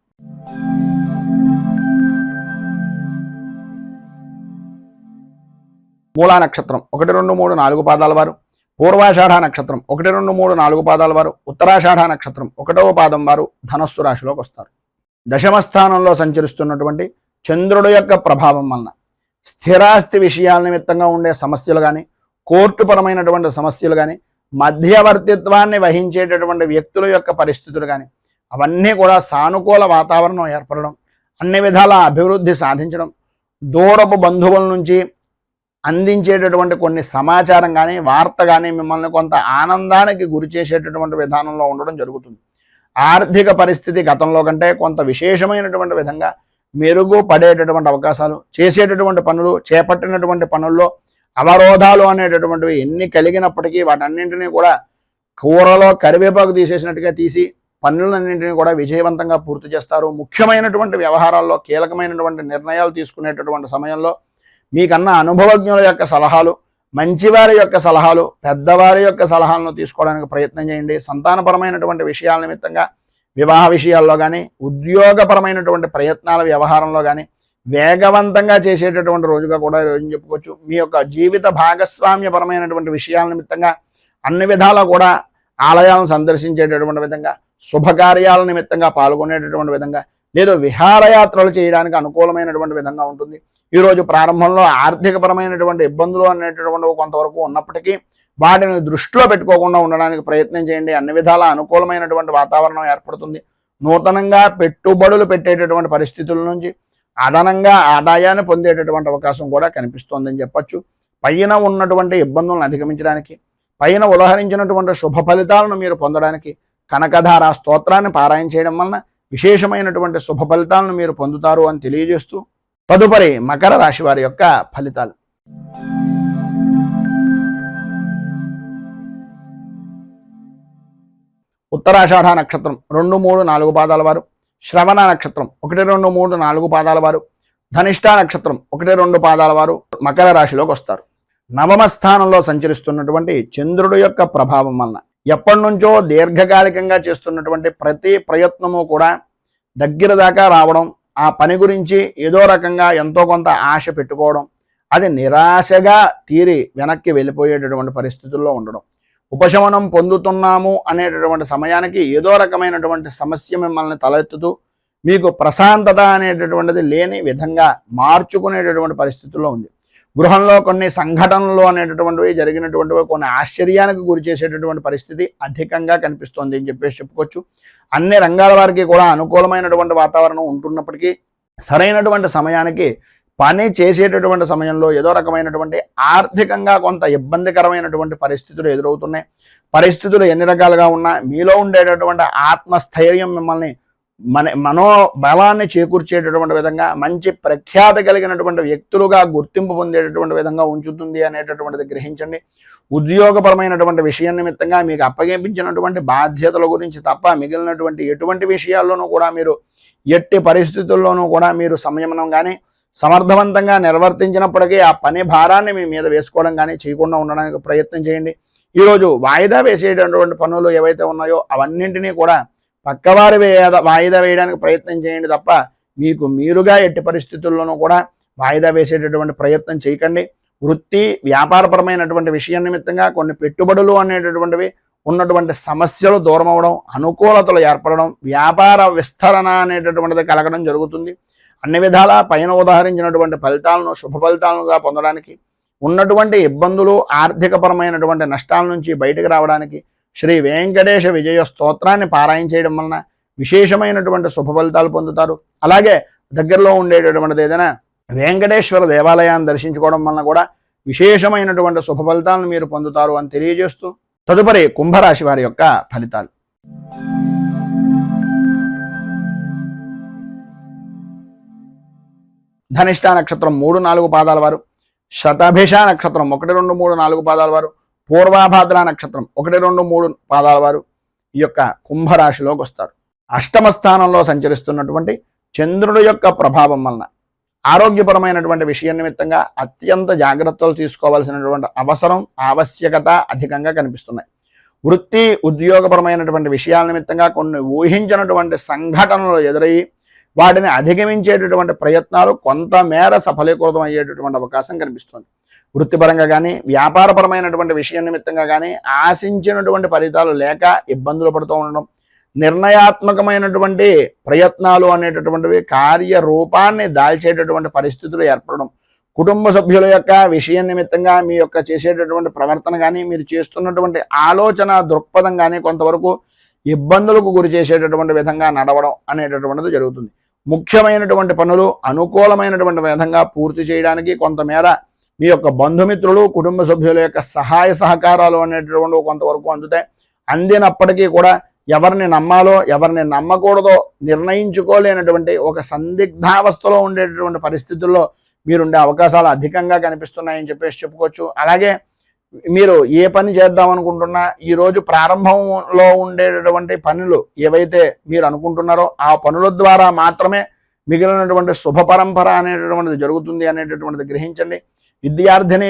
మూలా నక్షత్రం 1, 2, 3, 4 పాదాల వారు, పూర్వాషాఢ నక్షత్రం 1, 2, 3, 4 పాదాల వారు, ఉత్తరాషాఢ నక్షత్రం 1వ పాదం వారు ధనస్సు రాశిలోకి వస్తారు. దశమ స్థానంలో సంచరిస్తున్నటువంటి చంద్రుడు యొక్క ప్రభావం వలన స్థిరాస్తి విషయాల నిమిత్తంగా ఉండే సమస్యలు కానీ, కోర్టు పరమైనటువంటి సమస్యలు కానీ, మధ్యవర్తిత్వాన్ని వహించేటటువంటి వ్యక్తుల యొక్క పరిస్థితులు కానీ అవన్నీ కూడా సానుకూల వాతావరణం ఏర్పడడం, అన్ని విధాల అభివృద్ధి సాధించడం, దూరపు బంధువుల నుంచి అందించేటటువంటి కొన్ని సమాచారం కానీ, వార్త కానీ మిమ్మల్ని కొంత ఆనందానికి గురి చేసేటటువంటి విధానంలో ఉండడం జరుగుతుంది. ఆర్థిక పరిస్థితి గతంలో కంటే కొంత విశేషమైనటువంటి విధంగా మెరుగుపడేటటువంటి అవకాశాలు, చేసేటటువంటి పనులు, చేపట్టినటువంటి పనుల్లో అవరోధాలు అనేటటువంటివి ఎన్ని కలిగినప్పటికీ వాటన్నింటినీ కూడా కూరలో కరివేపాకు తీసేసినట్టుగా తీసి పనులన్నింటినీ కూడా విజయవంతంగా పూర్తి చేస్తారు. ముఖ్యమైనటువంటి వ్యవహారాల్లో కీలకమైనటువంటి నిర్ణయాలు తీసుకునేటటువంటి సమయంలో మీకన్నా అనుభవజ్ఞుల యొక్క సలహాలు, మంచివారి యొక్క సలహాలు, పెద్దవారి యొక్క సలహాలను తీసుకోవడానికి ప్రయత్నం చేయండి. సంతానపరమైనటువంటి విషయాల నిమిత్తంగా వివాహ విషయాల్లో కానీ, ఉద్యోగపరమైనటువంటి ప్రయత్నాల వ్యవహారంలో కానీ వేగవంతంగా చేసేటటువంటి రోజుగా కూడా ఈరోజు చెప్పుకోవచ్చు. మీ యొక్క జీవిత భాగస్వామ్యపరమైనటువంటి విషయాల నిమిత్తంగా అన్ని విధాలా కూడా ఆలయాలను సందర్శించేటటువంటి విధంగా, శుభకార్యాల నిమిత్తంగా పాల్గొనేటటువంటి విధంగా, లేదా విహారయాత్రలు చేయడానికి అనుకూలమైనటువంటి విధంగా ఉంటుంది. ఈరోజు ప్రారంభంలో ఆర్థికపరమైనటువంటి ఇబ్బందులు అనేటటువంటివి కొంతవరకు ఉన్నప్పటికీ వాటిని దృష్టిలో పెట్టుకోకుండా ఉండడానికి ప్రయత్నం చేయండి. అన్ని విధాలా అనుకూలమైనటువంటి వాతావరణం ఏర్పడుతుంది. నూతనంగా పెట్టుబడులు పెట్టేటటువంటి పరిస్థితుల నుంచి అదనంగా ఆదాయాన్ని పొందేటటువంటి అవకాశం కూడా కనిపిస్తోందని చెప్పచ్చు. పైన ఉన్నటువంటి ఇబ్బందులను అధిగమించడానికి, పైన ఉదాహరించినటువంటి శుభ ఫలితాలను మీరు పొందడానికి కనకధార స్తోత్రాన్ని పారాయణ చేయడం వలన విశేషమైనటువంటి శుభ ఫలితాలను మీరు పొందుతారు అని తెలియజేస్తూ తదుపరి మకర రాశి వారి యొక్క ఫలితాలు. ఉత్తరాషాఢ నక్షత్రం 2, 3, 4 పాదాల వారు, శ్రవణ నక్షత్రం 1, 2, 3, 4 పాదాల వారు, ధనిష్ఠ నక్షత్రం 1, 2 పాదాల వారు మకర రాశిలోకి వస్తారు. నవమ స్థానంలో సంచరిస్తున్నటువంటి చంద్రుడు యొక్క ప్రభావం వలన ఎప్పటి నుంచో దీర్ఘకాలికంగా చేస్తున్నటువంటి ప్రతి ప్రయత్నము కూడా దగ్గర దాకా రావడం, ఆ పని గురించి ఏదో రకంగా ఎంతో కొంత ఆశ పెట్టుకోవడం, అది నిరాశగా తీరి వెనక్కి వెళ్ళిపోయేటటువంటి పరిస్థితుల్లో ఉండడం, ఉపశమనం పొందుతున్నాము అనేటటువంటి సమయానికి ఏదో రకమైనటువంటి సమస్య మిమ్మల్ని తలెత్తుతూ మీకు ప్రశాంతత అనేటటువంటిది లేని విధంగా మార్చుకునేటటువంటి పరిస్థితుల్లో ఉంది. గృహంలో కొన్ని సంఘటనలు అనేటటువంటివి జరిగినటువంటివి కొన్ని ఆశ్చర్యానికి గురి చేసేటటువంటి పరిస్థితి అధికంగా కనిపిస్తోంది అని చెప్పేసి చెప్పుకోవచ్చు. అన్ని రంగాల వారికి కూడా అనుకూలమైనటువంటి వాతావరణం ఉంటున్నప్పటికీ సరైనటువంటి సమయానికి పని చేసేటటువంటి సమయంలో ఏదో రకమైనటువంటి ఆర్థికంగా కొంత ఇబ్బందికరమైనటువంటి పరిస్థితులు ఎదురవుతున్నాయి. పరిస్థితులు ఎన్ని రకాలుగా ఉన్నా మీలో ఉండేటటువంటి ఆత్మస్థైర్యం మిమ్మల్ని మనోబలాన్ని చేకూర్చేటటువంటి విధంగా, మంచి ప్రఖ్యాత కలిగినటువంటి వ్యక్తులుగా గుర్తింపు పొందేటటువంటి విధంగా ఉంచుతుంది అనేటటువంటిది గ్రహించండి. ఉద్యోగపరమైనటువంటి విషయం నిమిత్తంగా మీకు అప్పగించినటువంటి బాధ్యతల గురించి తప్ప మిగిలినటువంటి ఎటువంటి విషయాల్లోనూ కూడా మీరు ఎట్టి పరిస్థితుల్లోనూ కూడా మీరు సంయమనం కానీ సమర్థవంతంగా నిర్వర్తించినప్పటికీ ఆ పని భారాన్ని మీ మీద వేసుకోవడం కానీ చేయకుండా ఉండడానికి ప్రయత్నం చేయండి. ఈరోజు వాయిదా వేసేటటువంటి పనులు ఏవైతే ఉన్నాయో అవన్నింటినీ కూడా పక్కవారి వాయిదా వేయడానికి ప్రయత్నం చేయండి తప్ప మీకు మీరుగా ఎట్టి పరిస్థితుల్లోనూ కూడా వాయిదా వేసేటటువంటి ప్రయత్నం చేయకండి. వృత్తి వ్యాపారపరమైనటువంటి విషయం నిమిత్తంగా కొన్ని పెట్టుబడులు అనేటటువంటివి ఉన్నటువంటి సమస్యలు దూరం అవడం, అనుకూలతలు ఏర్పడడం, వ్యాపార విస్తరణ అనేటటువంటిది కలగడం జరుగుతుంది. అన్ని విధాలా పైన ఉదాహరించినటువంటి ఫలితాలను శుభ ఫలితాలుగా పొందడానికి, ఉన్నటువంటి ఇబ్బందులు ఆర్థికపరమైనటువంటి నష్టాల నుంచి బయటకు రావడానికి శ్రీ వెంకటేశ విజయ స్తోత్రాన్ని పారాయణ చేయడం వలన విశేషమైనటువంటి శుభ ఫలితాలు పొందుతారు. అలాగే దగ్గరలో ఉండేటటువంటిది ఏదైనా వెంకటేశ్వర దేవాలయాన్ని దర్శించుకోవడం వలన కూడా విశేషమైనటువంటి శుభ ఫలితాలను మీరు పొందుతారు అని తెలియజేస్తూ తదుపరి కుంభరాశి వారి యొక్క ఫలితాలు. ధనిష్ట నక్షత్రం 3-4 పాదాల వారు, శతభిష నక్షత్రం 1, 2, 3, 4 పాదాల వారు, పూర్వాభాద్ర నక్షత్రం 1, 2, 3 పాదాల వారు ఈ యొక్క కుంభరాశిలోకి వస్తారు. అష్టమ స్థానంలో సంచరిస్తున్నటువంటి చంద్రుడి యొక్క ప్రభావం వలన ఆరోగ్యపరమైనటువంటి విషయం నిమిత్తంగా అత్యంత జాగ్రత్తలు తీసుకోవాల్సినటువంటి అవసరం ఆవశ్యకత అధికంగా కనిపిస్తున్నాయి. వృత్తి ఉద్యోగపరమైనటువంటి విషయాల నిమిత్తంగా కొన్ని ఊహించినటువంటి సంఘటనలు ఎదురయ్యి వాటిని అధిగమించేటటువంటి ప్రయత్నాలు కొంతమేర సఫలీకృతం అయ్యేటటువంటి అవకాశం కనిపిస్తుంది. వృత్తిపరంగా కానీ వ్యాపారపరమైనటువంటి విషయం నిమిత్తంగా కానీ ఆశించినటువంటి ఫలితాలు లేక ఇబ్బందులు పడుతూ ఉండడం, నిర్ణయాత్మకమైనటువంటి ప్రయత్నాలు అనేటటువంటివి కార్యరూపాన్ని దాల్చేటటువంటి పరిస్థితులు ఏర్పడడం, కుటుంబ సభ్యుల యొక్క విషయం నిమిత్తంగా మీ యొక్క చేసేటటువంటి ప్రవర్తన కానీ మీరు చేస్తున్నటువంటి ఆలోచన దృక్పథం కానీ కొంతవరకు ఇబ్బందులకు గురి చేసేటటువంటి విధంగా నడవడం అనేటటువంటిది జరుగుతుంది. ముఖ్యమైనటువంటి పనులు అనుకూలమైనటువంటి విధంగా పూర్తి చేయడానికి కొంతమేర మీ యొక్క బంధుమిత్రులు కుటుంబ సభ్యుల యొక్క సహాయ సహకారాలు అనేటటువంటివి కొంతవరకు అందుతాయి. అందినప్పటికీ కూడా ఎవరిని నమ్మాలో ఎవరిని నమ్మకూడదో నిర్ణయించుకోలేనటువంటి ఒక సందిగ్ధావస్థలో ఉండేటటువంటి పరిస్థితుల్లో మీరుండే అవకాశాలు అధికంగా కనిపిస్తున్నాయని చెప్పుకోవచ్చు. అలాగే మీరు ఏ పని చేద్దాం అనుకుంటున్నా ఈరోజు ప్రారంభంలో ఉండేటటువంటి పనులు ఏవైతే మీరు అనుకుంటున్నారో ఆ పనుల ద్వారా మాత్రమే మిగిలినటువంటి శుభ పరంపర అనేటటువంటిది జరుగుతుంది అనేటటువంటిది గ్రహించండి.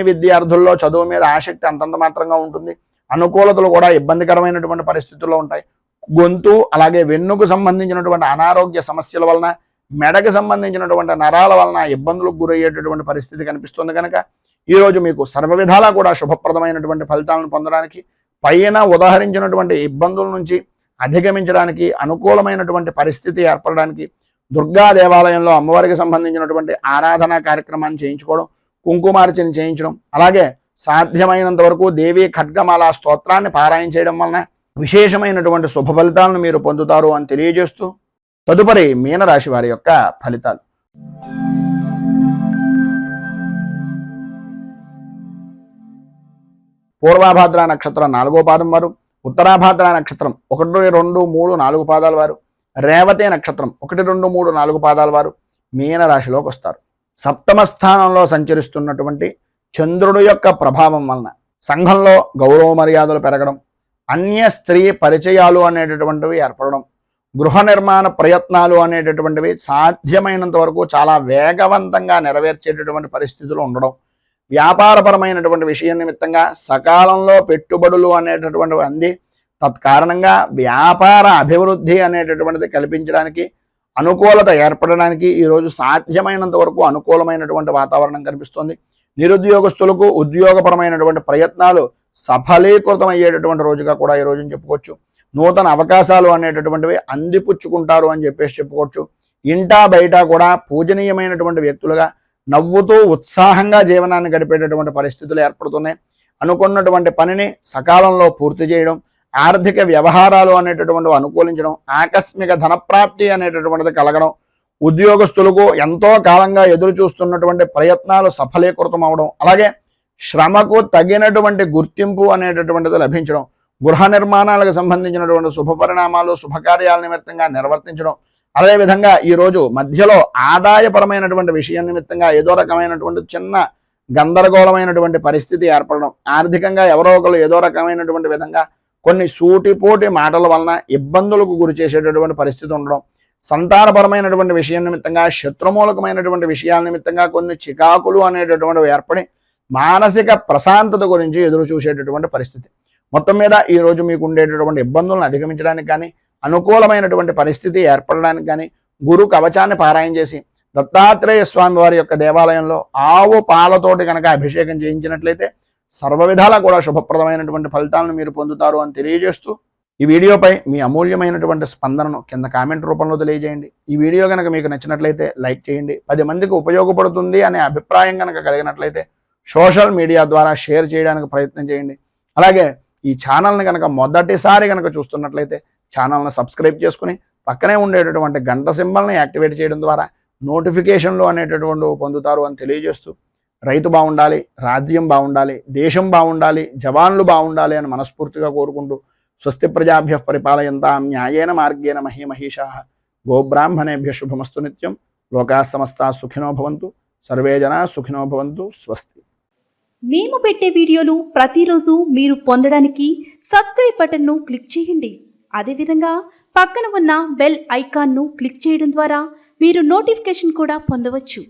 విద్యార్థుల్లో చదువు మీద ఆసక్తి అంతంత మాత్రంగా ఉంటుంది. అనుకూలతలు కూడా ఇబ్బందికరమైనటువంటి పరిస్థితుల్లో ఉంటాయి. గొంతు అలాగే వెన్నుకు సంబంధించినటువంటి అనారోగ్య సమస్యల వలన, మెడకు సంబంధించినటువంటి నరాల వలన ఇబ్బందులకు గురయ్యేటటువంటి పరిస్థితి కనిపిస్తుంది. కనుక ఈరోజు మీకు సర్వ విధాలా కూడా శుభప్రదమైనటువంటి ఫలితాలను పొందడానికి, పైన ఉదాహరించినటువంటి ఇబ్బందుల నుంచి అధిగమించడానికి, అనుకూలమైనటువంటి పరిస్థితి ఏర్పడడానికి దుర్గా దేవాలయంలో అమ్మవారికి సంబంధించినటువంటి ఆరాధనా కార్యక్రమాన్ని చేయించుకోవడం, కుంకుమార్చన చేయించడం, అలాగే సాధ్యమైనంత వరకు దేవీ ఖడ్గమాల స్తోత్రాన్ని పారాయణ చేయడం వలన విశేషమైనటువంటి శుభ ఫలితాలను మీరు పొందుతారు అని తెలియజేస్తూ తదుపరి మీనరాశి వారి యొక్క ఫలితాలు. పూర్వాభాద్ర నక్షత్రం 4వ పాదం వారు, ఉత్తరాభాద్ర నక్షత్రం 1, 2, 3, 4 పాదాల వారు, రేవతి నక్షత్రం 1, 2, 3, 4 పాదాల వారు మీనరాశిలోకి వస్తారు. సప్తమ స్థానంలో సంచరిస్తున్నటువంటి చంద్రుడు యొక్క ప్రభావం వలన సంఘంలో గౌరవ మర్యాదలు పెరగడం, అన్య స్త్రీ పరిచయాలు అనేటటువంటివి ఏర్పడడం, గృహ నిర్మాణ ప్రయత్నాలు అనేటటువంటివి సాధ్యమైనంత వరకు చాలా వేగవంతంగా నెరవేర్చేటటువంటి పరిస్థితులు ఉండడం, వ్యాపారపరమైనటువంటి విషయం నిమిత్తంగా సకాలంలో పెట్టుబడులు అనేటటువంటివి అంది తత్కారణంగా వ్యాపార అభివృద్ధి అనేటటువంటిది కల్పించడానికి, అనుకూలత ఏర్పడడానికి ఈరోజు సాధ్యమైనంత వరకు అనుకూలమైనటువంటి వాతావరణం కనిపిస్తుంది. నిరుద్యోగస్తులకు ఉద్యోగపరమైనటువంటి ప్రయత్నాలు సఫలీకృతం అయ్యేటటువంటి రోజుగా కూడా ఈ రోజుని చెప్పుకోవచ్చు. నూతన అవకాశాలు అనేటటువంటివి అందిపుచ్చుకుంటారు అని చెప్పుకోవచ్చు. ఇంటా బయట కూడా పూజనీయమైనటువంటి వ్యక్తులుగా నవ్వుతూ ఉత్సాహంగా జీవనాన్ని గడిపేటటువంటి పరిస్థితులు ఏర్పడుతున్నాయి. అనుకున్నటువంటి పనిని సకాలంలో పూర్తి చేయడం, ఆర్థిక వ్యవహారాలు అనేటటువంటివి అనుకూలించడం, ఆకస్మిక ధనప్రాప్తి అనేటటువంటిది కలగడం, ఉద్యోగస్తులకు ఎంతో కాలంగా ఎదురు చూస్తున్నటువంటి ప్రయత్నాలు సఫలీకృతం అవడం, అలాగే శ్రమకు తగినటువంటి గుర్తింపు అనేటటువంటిది లభించడం, గృహ నిర్మాణాలకు సంబంధించినటువంటి శుభ పరిణామాలు శుభకార్యాల నిమిత్తంగా నిర్వర్తించడం, అదేవిధంగా ఈరోజు మధ్యలో ఆదాయపరమైనటువంటి విషయం నిమిత్తంగా ఏదో రకమైనటువంటి చిన్న గందరగోళమైనటువంటి పరిస్థితి ఏర్పడడం, ఆర్థికంగా ఎవరో ఒకరు ఏదో రకమైనటువంటి విధంగా కొన్ని సూటిపోటి మాటల వలన ఇబ్బందులకు గురి చేసేటటువంటి పరిస్థితి ఉండడం, సంతానపరమైనటువంటి విషయం నిమిత్తంగా శత్రుమూలకమైనటువంటి విషయాల నిమిత్తంగా కొన్ని చికాకులు అనేటటువంటివి ఏర్పడి మానసిక ప్రశాంతత గురించి ఎదురు చూసేటటువంటి పరిస్థితి. మొత్తం మీద ఈరోజు మీకు ఉండేటటువంటి ఇబ్బందులను అధిగమించడానికి కానీ, అనుకూలమైనటువంటి పరిస్థితి ఏర్పడడానికి కానీ గురు కవచాన్ని పారాయణ చేసి దత్తాత్రేయ స్వామి వారి యొక్క దేవాలయంలో ఆవు పాలతోటి కనుక అభిషేకం చేయించినట్లయితే సర్వ విధాలా కూడా శుభప్రదమైనటువంటి ఫలితాలను మీరు పొందుతారు అని తెలియజేస్తూ, ఈ వీడియోపై మీ అమూల్యమైనటువంటి స్పందనను కింద కామెంట్ రూపంలో తెలియజేయండి. ఈ వీడియో కనుక మీకు నచ్చినట్లయితే లైక్ చేయండి. 10 మందికి ఉపయోగపడుతుంది అనే అభిప్రాయం కనుక కలిగినట్లయితే సోషల్ మీడియా ద్వారా షేర్ చేయడానికి ప్రయత్నం చేయండి. అలాగే ఈ ఛానల్ని కనుక మొదటిసారి కనుక చూస్తున్నట్లయితే ఛానల్ని సబ్స్క్రైబ్ చేసుకుని పక్కనే ఉండేటటువంటి గంట సింబల్ని యాక్టివేట్ చేయడం ద్వారా నోటిఫికేషన్లు అనేటటువంటివి పొందుతారు అని తెలియజేస్తూ, రైతు బాగుండాలి, రాజ్యం బాగుండాలి, దేశం బాగుండాలి, జవాన్లు బాగుండాలి అని మనస్ఫూర్తిగా కోరుకుంటూ స్వస్తి ప్రజాభ్య పరిపాలయంతాం న్యాయేన మార్గేణ మహీమహీషాః గోబ్రాహ్మణేభ్య శుభమస్తు నిత్యం. లోకాః సమస్తాః సుఖినో భవంతు. సర్వే జనాః సుఖినో భవంతు. స్వస్తి. మేము పెట్టే వీడియోలు ప్రతిరోజు మీరు పొందడానికి సబ్స్క్రైబ్ బటన్ను క్లిక్ చేయండి. అదేవిధంగా పక్కన ఉన్న బెల్ ఐకాన్ను క్లిక్ చేయడం ద్వారా మీరు నోటిఫికేషన్ కూడా పొందవచ్చు.